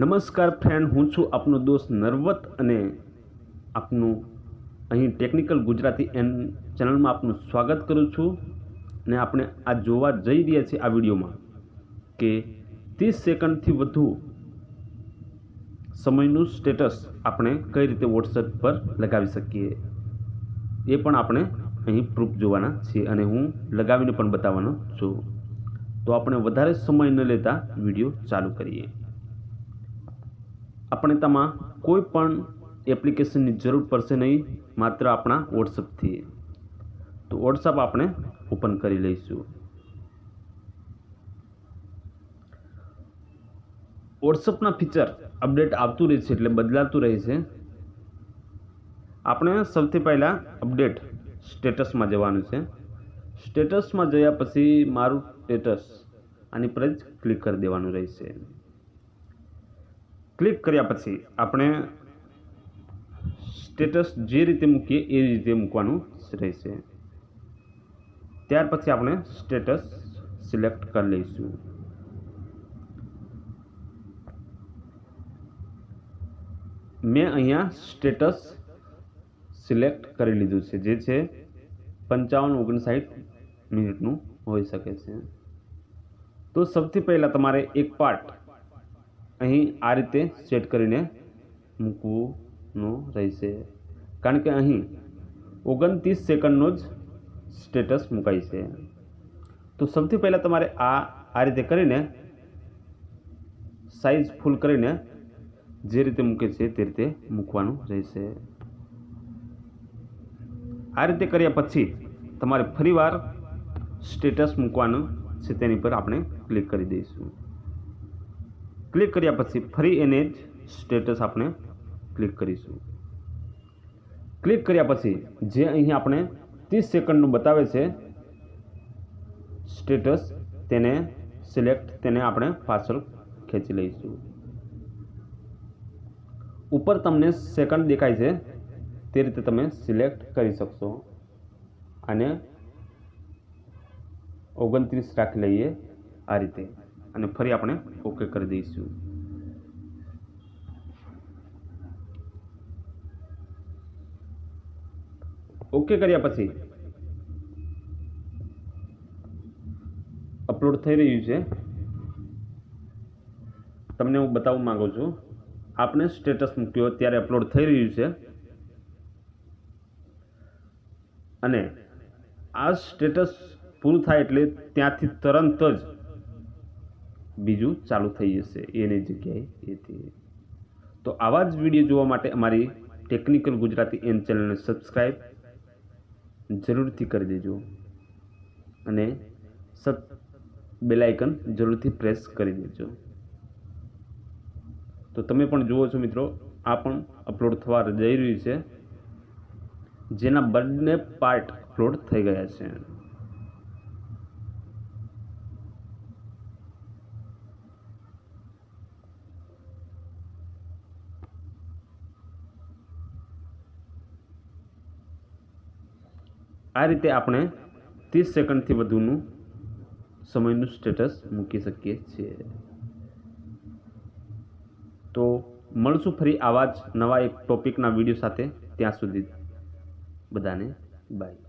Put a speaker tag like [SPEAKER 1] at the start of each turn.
[SPEAKER 1] નમસ્કાર ફ્રેન્ડ, હું છું આપનો દોસ્ત નરવત અને આપનું અહીં ટેકનિકલ ગુજરાતી એન ચેનલમાં આપનું સ્વાગત કરું છું। અને આપણે આ જોવા જઈ રહ્યા છીએ આ વિડીયોમાં કે 30 સેકન્ડથી વધુ સમયનું સ્ટેટસ આપણે કઈ રીતે વોટ્સએપ પર લગાવી શકીએ એ પણ આપણે અહીં પ્રૂફ જોવાના છીએ અને હું લગાવીને પણ બતાવવાનો છું। તો આપણે વધારે સમય ન લેતા વિડીયો ચાલુ કરીએ। આપણે તેમાં કોઈ પણ એપ્લિકેશનની જરૂર પડશે નહીં, માત્ર આપણા વોટ્સએપથી। તો વોટ્સએપ આપણે ઓપન કરી લઈશું। વોટ્સએપના ફીચર અપડેટ આવતું રહે છે, એટલે બદલાતું રહે છે। આપણે સૌથી પહેલાં અપડેટ સ્ટેટસમાં જવાનું છે। સ્ટેટસમાં ગયા પછી મારું સ્ટેટસ આની પર જ ક્લિક કરી દેવાનું રહેશે। ક્લિક કર્યા પછી આપણે સ્ટેટસ જે રીતે મૂકીએ એ રીતે મૂકવાનું રહેશે। ત્યાર પછી આપણે સ્ટેટસ સિલેક્ટ કરી લઈશું। મેં અહીંયા સ્ટેટસ સિલેક્ટ કરી લીધું છે, જે છે 55-59 મિનિટનું હોઈ શકે છે। તો સૌથી પહેલાં તમારે એક પાર્ટ અહીં આ રીતે સેટ કરીને મૂકવું રહેશે, કારણ કે અહીં 29 સેકન્ડનો જ સ્ટેટસ મુકાય છે। તો સૌથી પહેલાં તમારે આ રીતે કરીને સાઇઝ ફૂલ કરીને જે રીતે મૂકે છે તે રીતે મૂકવાનું રહેશે। આ રીતે કર્યા પછી તમારે ફરીવાર સ્ટેટસ મૂકવાનું છે, તેની પર આપણે ક્લિક કરી દઈશું। ક્લિક કર્યા પછી ફરી એને જ સ્ટેટસ આપણે ક્લિક કરીશું। ક્લિક કર્યા પછી જે અહીં આપણે 30 સેકન્ડનું બતાવે છે સ્ટેટસ, તેને સિલેક્ટ, તેને આપણે પાછળ ખેંચી લઈશું। ઉપર તમને સેકન્ડ દેખાય છે તે રીતે તમે સિલેક્ટ કરી શકશો। અને 29 રાખી લઈએ આ રીતે, અને ફરી આપણે ઓકે કરી દઈશું। ઓકે કર્યા પછી અપલોડ થઈ રહ્યું છે, તમને હું બતાવવા માંગુ છું। આપણે સ્ટેટસ મૂક્યો ત્યારે અપલોડ થઈ રહ્યું છે, અને આ સ્ટેટસ પૂરું થાય એટલે ત્યાંથી તરત જ બીજું ચાલુ થઈ જશે એની જગ્યાએ એથી। તો આવા જ વિડીયો જોવા માટે અમારી ટેકનિકલ ગુજરાતી એન ચેનલને સબસ્ક્રાઈબ જરૂરથી કરી દેજો, અને બેલ આઇકન જરૂરથી પ્રેસ કરી દેજો। તો તમે પણ જુઓ છો મિત્રો, આ પણ અપલોડ થવા જઈ રહ્યું છે, જેના બંને પાર્ટ અપલોડ થઈ ગયા છે। આ રીતે આપણે 30 સેકન્ડથી વધુનું સમયનું સ્ટેટસ મૂકી શકીએ છીએ। તો મળશું ફરી આવા જ નવા એક ટોપિકના વિડીયો સાથે। ત્યાં સુધી બધાને બાય।